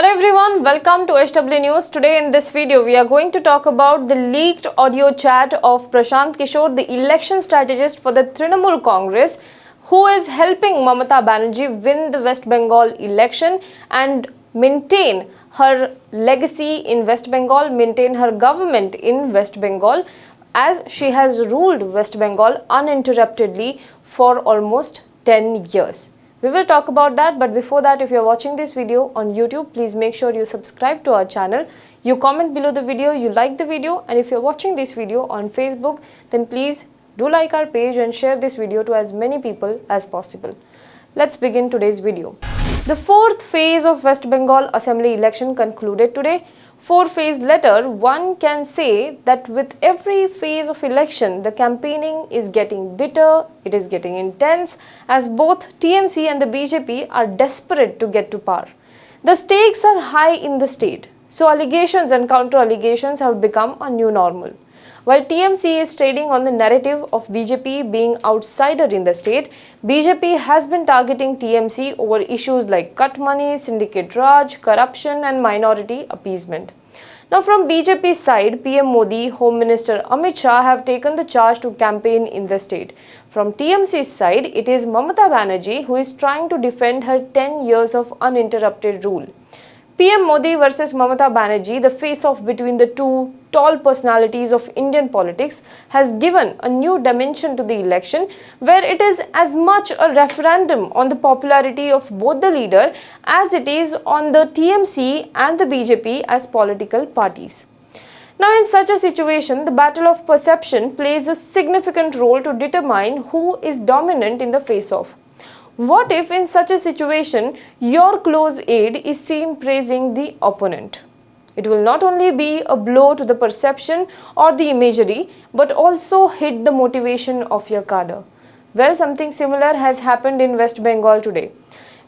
Hello everyone, welcome to HW News. Today in this video, we are going to talk about the leaked audio chat of Prashant Kishore, the election strategist for the Trinamool Congress, who is helping Mamata Banerjee win the West Bengal election and maintain her legacy in West Bengal, maintain her government in West Bengal, as she has ruled West Bengal uninterruptedly for almost 10 years. We will talk about that, but before that, if you are watching this video on YouTube, please make sure you subscribe to our channel, you comment below the video, you like the video, and if you are watching this video on Facebook, then please do like our page and share this video to as many people as possible. Let's begin today's video. The fourth phase of West Bengal Assembly election concluded today. 4-phase later, one can say that with every phase of election, the campaigning is getting bitter, it is getting intense, as both TMC and the BJP are desperate to get to power. The stakes are high in the state, so allegations and counter-allegations have become a new normal. While TMC is trading on the narrative of BJP being outsider in the state, BJP has been targeting TMC over issues like cut money, syndicate raj, corruption and minority appeasement. Now from BJP's side, PM Modi, Home Minister Amit Shah have taken the charge to campaign in the state. From TMC's side, it is Mamata Banerjee who is trying to defend her 10 years of uninterrupted rule. PM Modi versus Mamata Banerjee, the face-off between the two tall personalities of Indian politics, has given a new dimension to the election, where it is as much a referendum on the popularity of both the leader as it is on the TMC and the BJP as political parties. Now, in such a situation, the battle of perception plays a significant role to determine who is dominant in the face-off. What if in such a situation, your close aide is seen praising the opponent? It will not only be a blow to the perception or the imagery, but also hit the motivation of your cadre. Well, something similar has happened in West Bengal today.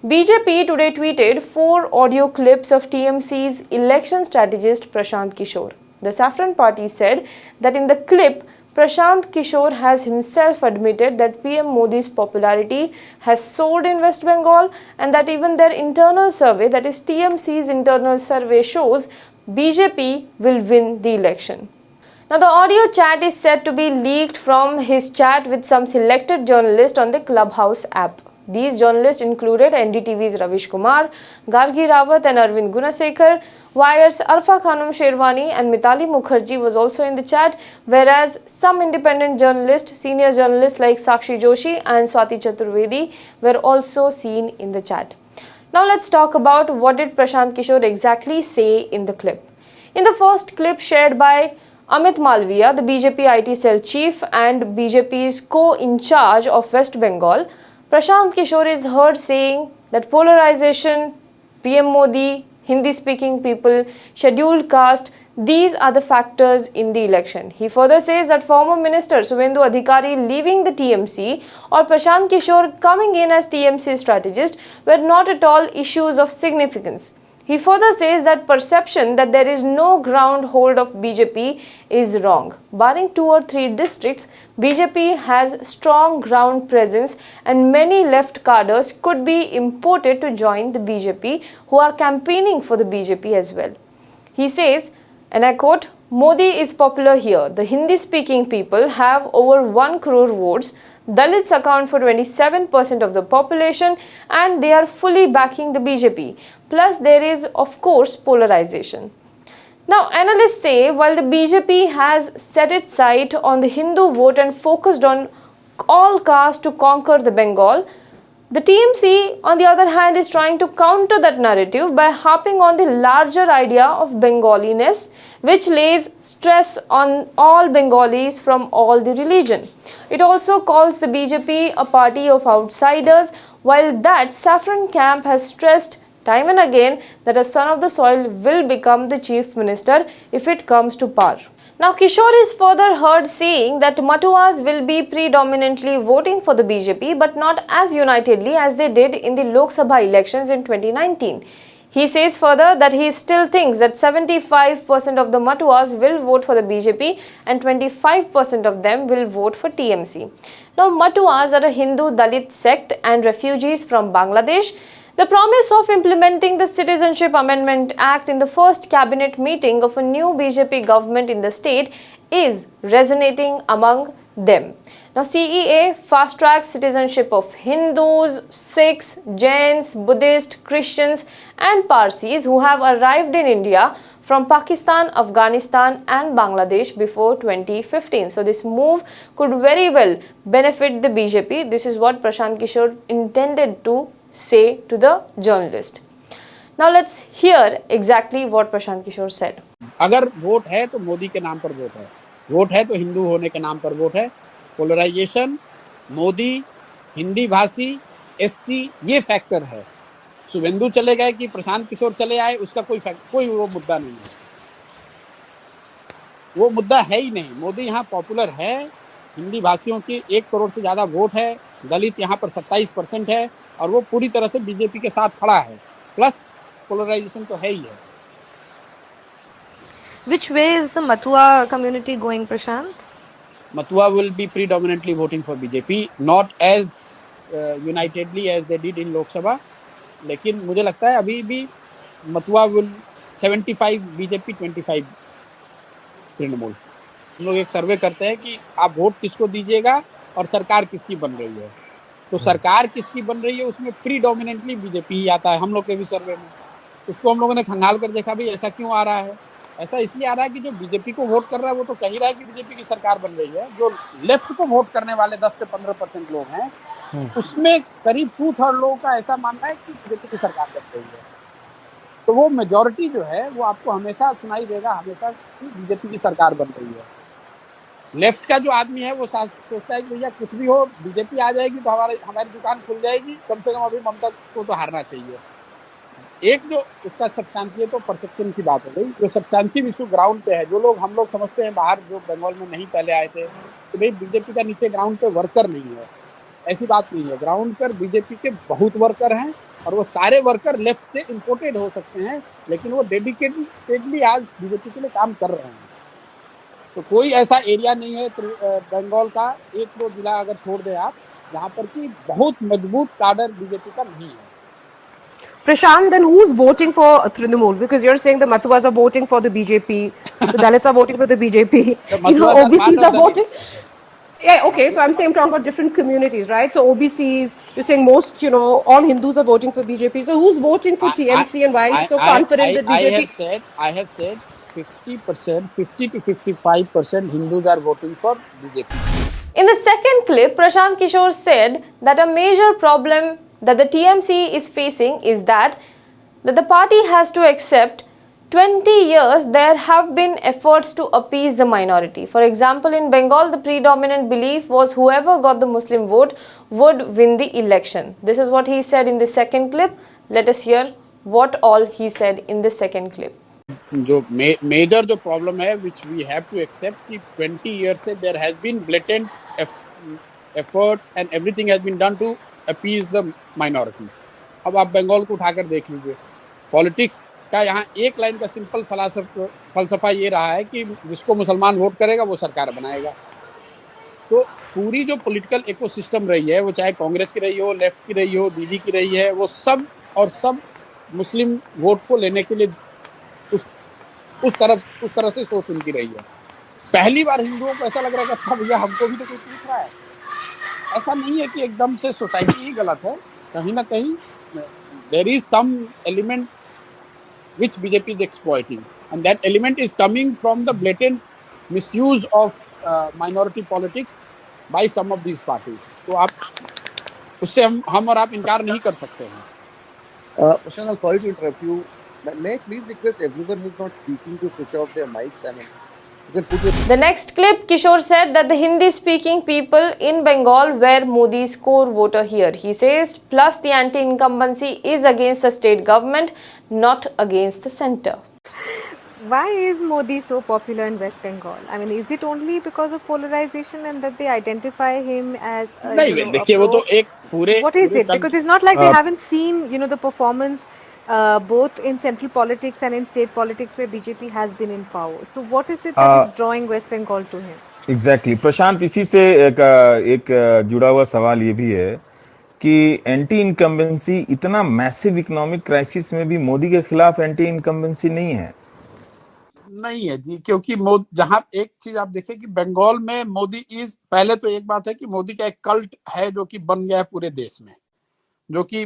BJP today tweeted 4 audio clips of TMC's election strategist Prashant Kishore. The Saffron Party said that in the clip, Prashant Kishore has himself admitted that PM Modi's popularity has soared in West Bengal and that even their internal survey, that is TMC's internal survey, shows BJP will win the election. Now the audio chat is said to be leaked from his chat with some selected journalists on the Clubhouse app. These journalists included NDTV's Ravish Kumar, Gargi Rawat and Arvind Gunasekar. Wire's Arfa Khanum Sherwani and Mitali Mukherjee was also in the chat, whereas some independent journalists, senior journalists like Sakshi Joshi and Swati Chaturvedi were also seen in the chat. Now let's talk about what did Prashant Kishore exactly say in the clip. In the first clip shared by Amit Malviya, the BJP IT cell chief and BJP's co-in-charge of West Bengal, Prashant Kishore is heard saying that polarization, PM Modi, Hindi-speaking people, scheduled caste, these are the factors in the election. He further says that former Minister Suvendu Adhikari leaving the TMC or Prashant Kishore coming in as TMC strategist were not at all issues of significance. He further says that perception that there is no ground hold of BJP is wrong. Barring 2 or 3 districts, BJP has strong ground presence and many left cadres could be imported to join the BJP who are campaigning for the BJP as well. He says, and I quote, Modi is popular here. The Hindi-speaking people have over 1 crore votes. Dalits account for 27% of the population and they are fully backing the BJP. Plus, there is, of course, polarization. Now, analysts say while the BJP has set its sight on the Hindu vote and focused on all castes to conquer the Bengal, the TMC, on the other hand, is trying to counter that narrative by harping on the larger idea of Bengaliness, which lays stress on all Bengalis from all the religion. It also calls the BJP a party of outsiders, while that Saffron camp has stressed time and again that a son of the soil will become the chief minister if it comes to power. Now, Kishore is further heard saying that Matuas will be predominantly voting for the BJP but not as unitedly as they did in the Lok Sabha elections in 2019. He says further that he still thinks that 75% of the Matuas will vote for the BJP and 25% of them will vote for TMC. Now, Matuas are a Hindu Dalit sect and refugees from Bangladesh. The promise of implementing the Citizenship Amendment Act in the first cabinet meeting of a new BJP government in the state is resonating among them. Now, CEA fast-tracks citizenship of Hindus, Sikhs, Jains, Buddhists, Christians and Parsis who have arrived in India from Pakistan, Afghanistan and Bangladesh before 2015. So this move could very well benefit the BJP. This is what Prashant Kishore intended to say to the journalist. Now let's hear exactly what Prashant Kishore said. अगर vote है तो मोदी के नाम पर vote है, vote है तो हिंदू होने के नाम पर वोट है। पोलराइजेशन, मोदी, हिंदी भाषी, एससी, ये फैक्टर है। शुभेंदु चले गए कि प्रशांत किशोर चले आए, उसका कोई वो मुद्दा नहीं है, वो मुद्दा है ही नहीं। मोदी यहाँ पॉपुलर है, हिंदी भाषियों की 1 करोड़ से ज्यादा वोट है, दलित यहाँ पर 27% है और वो पूरी तरह से बीजेपी के साथ खड़ा है। प्लस पोलराइजेशन तो है ही है। Which way is the Matua community going, Prashant? Matua will be predominantly voting for BJP, not as unitedly as they did in Lok Sabha. लेकिन मुझे लगता है अभी भी मथुआ विल 75 बीजेपी 25 तृणमूल। हम लोग एक सर्वे करते हैं कि आप वोट किसको दीजिएगा और सरकार किसकी बन रही है, तो सरकार किसकी बन रही है उसमें प्रीडोमिनेंटली बीजेपी ही आता है। हम लोग के भी सर्वे में उसको हम लोगों ने खंगाल कर देखा, भाई ऐसा क्यों आ रहा है। ऐसा इसलिए आ रहा है कि जो बीजेपी को वोट कर रहा है वो तो कह ही रहा है कि बीजेपी की सरकार बन रही है। जो लेफ्ट को वोट करने वाले 10 से 15% लोग हैं, उसमें करीब 2/3 लोगों का ऐसा मानना है कि बीजेपी की सरकार बन रही है। तो वो मेजॉरिटी जो है वो आपको हमेशा सुनाई देगा, हमेशा कि बीजेपी की सरकार बन रही है। लेफ्ट का जो आदमी है वो सोचता है कि भैया कुछ भी हो, बीजेपी आ जाएगी तो हमारी दुकान खुल जाएगी, कम से कम अभी ममता को तो हारना चाहिए। एक जो उसका सब्सटेंशियल तो परसेप्शन की बात हो गई, जो सब्सटेंशियल इशू ग्राउंड पे है, जो लोग हम लोग समझते हैं बाहर जो बंगाल में नहीं पहले आए थे कि भाई बीजेपी का नीचे ग्राउंड पे वर्कर नहीं है, ऐसी बात नहीं है। ग्राउंड पर बीजेपी के बहुत वर्कर हैं और वो सारे वर्कर लेफ्ट से इंपोर्टेड हो सकते हैं, लेकिन वो डेडिकेटेडली आज बीजेपी के लिए काम कर रहे हैं। तो कोई ऐसा एरिया नहीं है बंगाल का, एक दो जिला अगर छोड़ दें आप, जहाँ पर कि बहुत मजबूत काडर बीजेपी का नहीं है। Prashant, then who's voting for Trinamool? Because you're saying the Mathuas are voting for the BJP, the Dalits are voting for the BJP, OBCs are voting. Yeah, okay, so I'm saying I'm talking about different communities, right? So OBCs, you're saying most, all Hindus are voting for BJP. So who's voting for TMC and why are you so confident that BJP? I have said 50%, 50 to 55% Hindus are voting for BJP. In the second clip, Prashant Kishore said that a major problem that the TMC is facing is that the party has to accept 20 years there have been efforts to appease the minority. For example, in Bengal, the predominant belief was whoever got the Muslim vote would win the election. This is what he said in the second clip. Let us hear what all he said in the second clip. जो major जो problem है which we have to accept कि 20 years से there has been blatant effort and everything has been done to appease the minority. अब आप बंगाल को उठाकर देख लीजिए, पॉलिटिक्स का यहाँ एक लाइन का सिंपल फलसफा ये रहा है कि जिसको मुसलमान वोट करेगा वो सरकार बनाएगा। तो पूरी जो पॉलिटिकल इकोसिस्टम रही है, वो चाहे कांग्रेस की रही हो, लेफ्ट की रही हो, दीदी की रही है, वो सब मुस्लिम वोट को लेने के लिए उस तरह से सोच उनकी रही है। पहली बार हिंदुओं को ऐसा लग रहा है कि अच्छा भैया हमको भी तो कोई पूछ रहा है। ऐसा नहीं है कि एकदम से सोसाइटी ही गलत है, कहीं ना कहीं there is some element which BJP is exploiting, and that element is coming from the blatant misuse of minority politics by some of these parties. तो आप उससे हम और आप इनकार नहीं कर सकते हैं। Prashant, sorry to interrupt you. May I please request everyone who's not speaking to switch off their mics? The next clip, Kishore said that the Hindi-speaking people in Bengal were Modi's core voter here. He says, plus the anti-incumbency is against the state government, not against the centre. Why is Modi so popular in West Bengal? I mean, is it only because of polarization and that they identify him as नहीं, देखिए वो तो एक पूरे what is it? Because it's not like they haven't seen, the performance both in central politics and in state politics where BJP has been in power. So what is it that is drawing West Bengal to him? Exactly. प्रशांत, इसी से एक जुड़ा हुआ सवाल ये भी है कि एंटी इनकम्बेंसी इतना मैसिव इकोनॉमिक क्राइसिस में भी मोदी के खिलाफ एंटी इनकम्बेंसी नहीं है? नहीं है जी, क्योंकि जहां एक चीज आप देखें कि बंगाल में मोदी इज, पहले तो एक बात है कि मोदी का एक कल्ट है जो कि बन गया है पूरे देश में, जो कि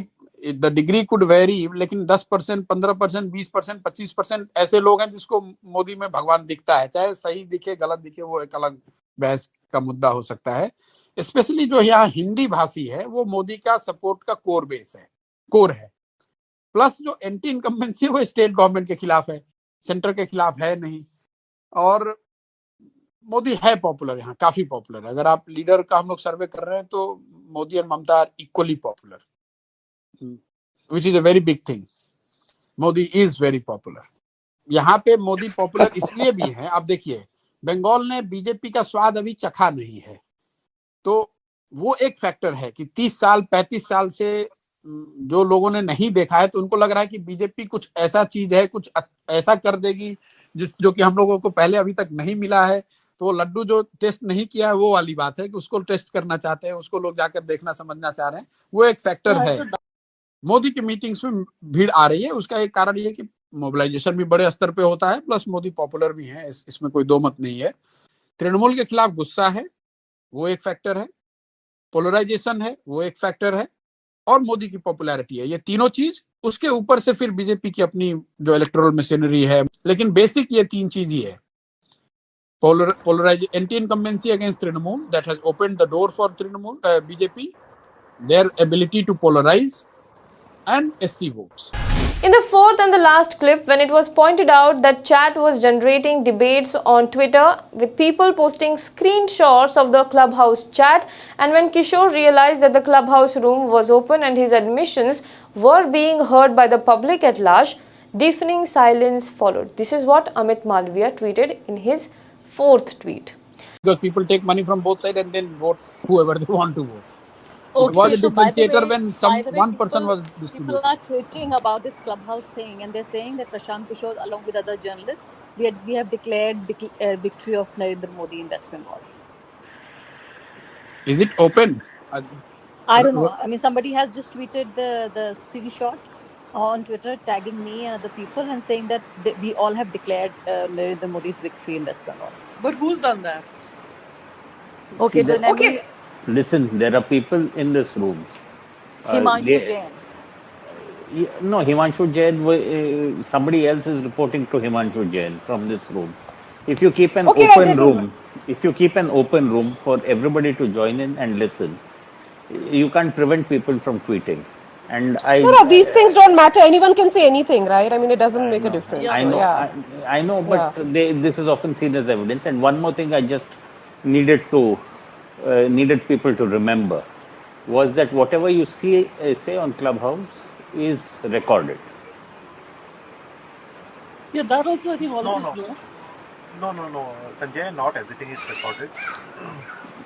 द डिग्री कुड वेरी, लेकिन 10%, 15%, 20%, 25% ऐसे लोग हैं जिसको मोदी में भगवान दिखता है, चाहे सही दिखे गलत दिखे वो एक अलग बहस का मुद्दा हो सकता है। स्पेशली जो यहाँ हिंदी भाषी है वो मोदी का सपोर्ट का कोर है। प्लस जो एंटी इनकम्बेंसी है वो स्टेट गवर्नमेंट के खिलाफ है, सेंटर के खिलाफ है नहीं। और मोदी है पॉपुलर, यहाँ काफी पॉपुलर है। अगर आप लीडर का हम लोग सर्वे कर रहे हैं तो Modi and Mamata are equally popular, which is a very big thing. Modi is very popular. यहाँ पे मोदी पॉपुलर इसलिए भी है, आप देखिए बंगाल ने बीजेपी का स्वाद अभी चखा नहीं है, तो वो एक फैक्टर है कि 30 साल 35 साल से जो लोगों ने नहीं देखा है, तो उनको लग रहा है कि बीजेपी कुछ ऐसा चीज है, कुछ ऐसा कर देगी जो कि हम लोगों को पहले अभी तक नहीं मिला है। तो वो लड्डू जो टेस्ट नहीं किया है वो वाली बात है कि उसको टेस्ट करना चाहते हैं, उसको लोग जाकर देखना समझना चाह रहे हैं, वो एक फैक्टर है। मोदी की मीटिंग्स में भीड़ आ रही है, उसका एक कारण ये कि मोबिलाइजेशन भी बड़े स्तर पे होता है, प्लस मोदी पॉपुलर भी है, इसमें कोई दो मत नहीं है। तृणमूल के खिलाफ गुस्सा है, वो एक फैक्टर है। पोलराइजेशन है, वो एक फैक्टर है। और मोदी की पॉपुलैरिटी है, ये तीनों चीज। उसके ऊपर से फिर बीजेपी की अपनी जो इलेक्टोरल मशीनरी है, लेकिन बेसिक ये तीन चीज ही है। Anti incumbency against Trinamool, that has opened the door for Trinamool, BJP, their ability to polarize and SC votes. In the fourth and the last clip, when it was pointed out that chat was generating debates on Twitter with people posting screenshots of the clubhouse chat, and when Kishore realized that the clubhouse room was open and his admissions were being heard by the public at large, deafening silence followed. This is what Amit Malviya tweeted in his fourth tweet. Because people take money from both sides and then vote whoever they want to vote. It was a differentiator when one person was distributing. People are tweeting about this clubhouse thing, and they're saying that Prashant Kishore, along with other journalists, we have declared victory of Narendra Modi in West Bengal. Is it open? I don't know. I mean, somebody has just tweeted the screenshot on Twitter, tagging me and other people, and saying that we all have declared Narendra Modi's victory in West Bengal. But who's done that? Okay, then Okay. Listen, there are people in this room. Himanshu Jain. No, Himanshu Jain, somebody else is reporting to Himanshu Jain from this room. If you keep an open room for everybody to join in and listen, you can't prevent people from tweeting. And No, these things don't matter. Anyone can say anything, right? I mean, it doesn't make a difference. I know, Yeah. I know, but this is often seen as evidence. And one more thing I just needed people to remember was that whatever you say on Clubhouse is recorded. Yeah, that also I think all of us know. No, Sanjay, not everything is recorded.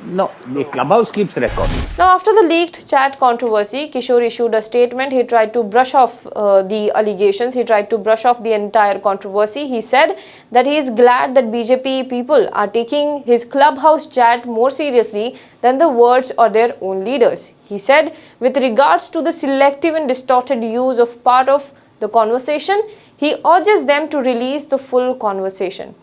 No, the Clubhouse keeps records. Now, after the leaked chat controversy, Kishore issued a statement. He tried to brush off the allegations. He tried to brush off the entire controversy. He said that he is glad that BJP people are taking his clubhouse chat more seriously than the words of their own leaders. He said, with regards to the selective and distorted use of part of the conversation, he urges them to release the full conversation.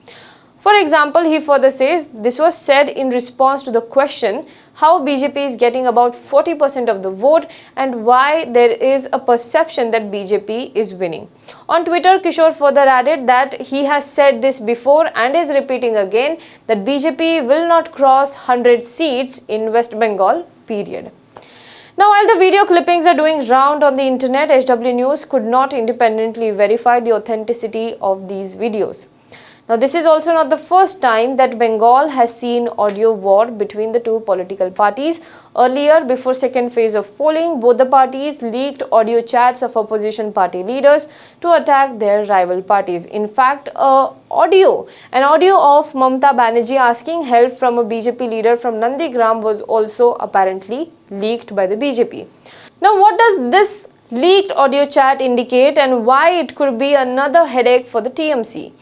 For example, he further says, this was said in response to the question how BJP is getting about 40% of the vote and why there is a perception that BJP is winning. On Twitter, Kishore further added that he has said this before and is repeating again that BJP will not cross 100 seats in West Bengal, period. Now, while the video clippings are doing round on the internet, HW News could not independently verify the authenticity of these videos. Now, this is also not the first time that Bengal has seen audio war between the two political parties. Earlier, before second phase of polling, both the parties leaked audio chats of opposition party leaders to attack their rival parties. In fact, an audio of Mamata Banerjee asking help from a BJP leader from Nandigram was also apparently leaked by the BJP. Now, what does this leaked audio chat indicate and why it could be another headache for the TMC.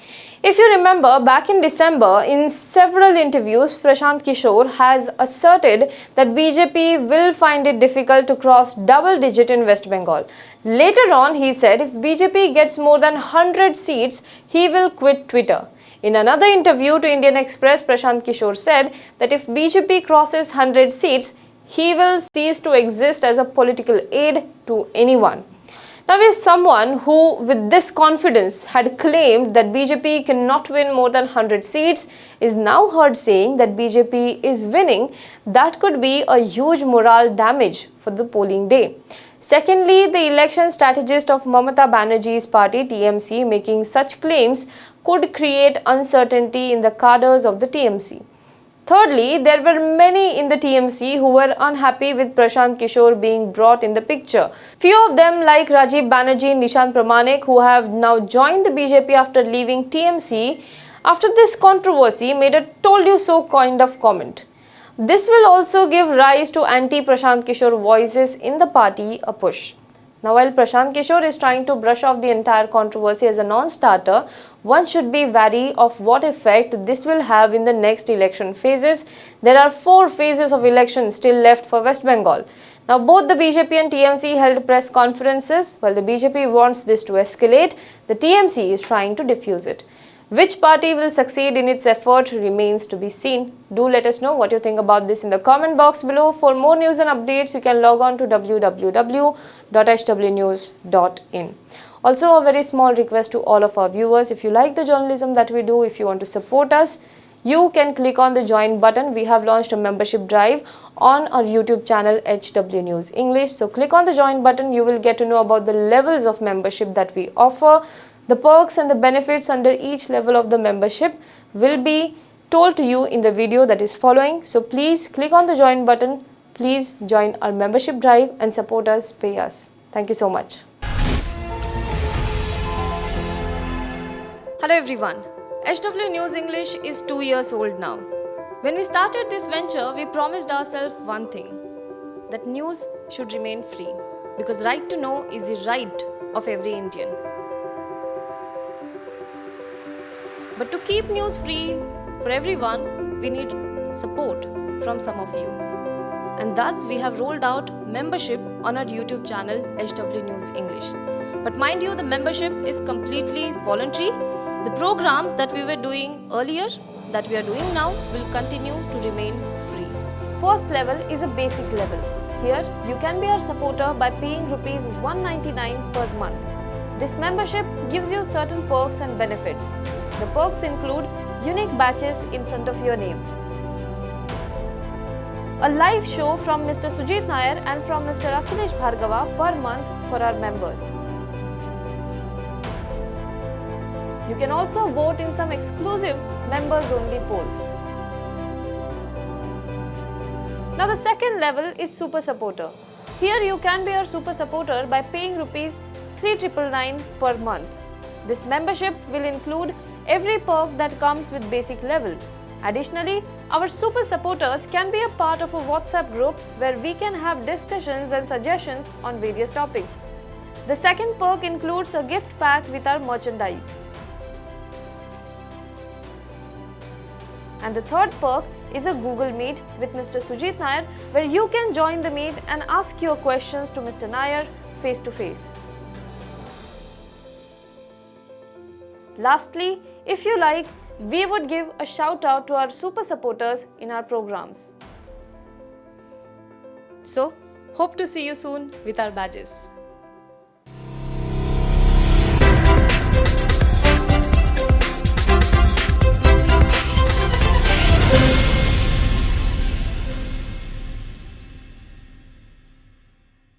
If you remember, back in December, in several interviews, Prashant Kishore has asserted that BJP will find it difficult to cross double digit in West Bengal. Later on, he said if BJP gets more than 100 seats, he will quit Twitter. In another interview to Indian Express, Prashant Kishore said that if BJP crosses 100 seats, he will cease to exist as a political aid to anyone. Now, if someone who with this confidence had claimed that BJP cannot win more than 100 seats is now heard saying that BJP is winning, that could be a huge moral damage for the polling day. Secondly, the election strategist of Mamata Banerjee's party TMC making such claims could create uncertainty in the cadres of the TMC. Thirdly, there were many in the TMC who were unhappy with Prashant Kishore being brought in the picture. Few of them like Rajiv Banerjee and Nishant Pramanik, who have now joined the BJP after leaving TMC, after this controversy made a told you so kind of comment. This will also give rise to anti-Prashant Kishore voices in the party a push. Now, while Prashant Kishore is trying to brush off the entire controversy as a non-starter, one should be wary of what effect this will have in the next election phases. There are 4 phases of election still left for West Bengal. Now, both the BJP and TMC held press conferences. While the BJP wants this to escalate, the TMC is trying to diffuse it. Which party will succeed in its effort remains to be seen. Do let us know what you think about this in the comment box below. For more news and updates, you can log on to www.hwnews.in. Also, a very small request to all of our viewers, if you like the journalism that we do, if you want to support us, you can click on the join button. We have launched a membership drive on our YouTube channel HW News English. So click on the join button. You will get to know about the levels of membership that we offer. The perks and the benefits under each level of the membership will be told to you in the video that is following. So please click on the join button. Please join our membership drive and support us, pay us. Thank you so much. Hello everyone. HW News English is 2 years old now. When we started this venture, we promised ourselves one thing, that news should remain free, because right to know is the right of every Indian. But to keep news free for everyone, we need support from some of you. And thus, we have rolled out membership on our YouTube channel HW News English. But mind you, the membership is completely voluntary. The programs that we were doing earlier, that we are doing now, will continue to remain free. First level is a basic level. Here, you can be our supporter by paying Rs 199 per month. This membership gives you certain perks and benefits. The perks include unique badges in front of your name, a live show from Mr. Sujit Nair and from Mr. Akhilesh Bhargava per month for our members. You can also vote in some exclusive members-only polls. Now the second level is Super Supporter. Here you can be our Super Supporter by paying Rs 3,999 per month. This membership will include every perk that comes with basic level. Additionally, our super supporters can be a part of a WhatsApp group where we can have discussions and suggestions on various topics. The second perk includes a gift pack with our merchandise. And the third perk is a Google Meet with Mr. Sujit Nair, where you can join the meet and ask your questions to Mr. Nair face to face. Lastly, if you like, we would give a shout out to our super supporters in our programs. So, hope to see you soon with our badges.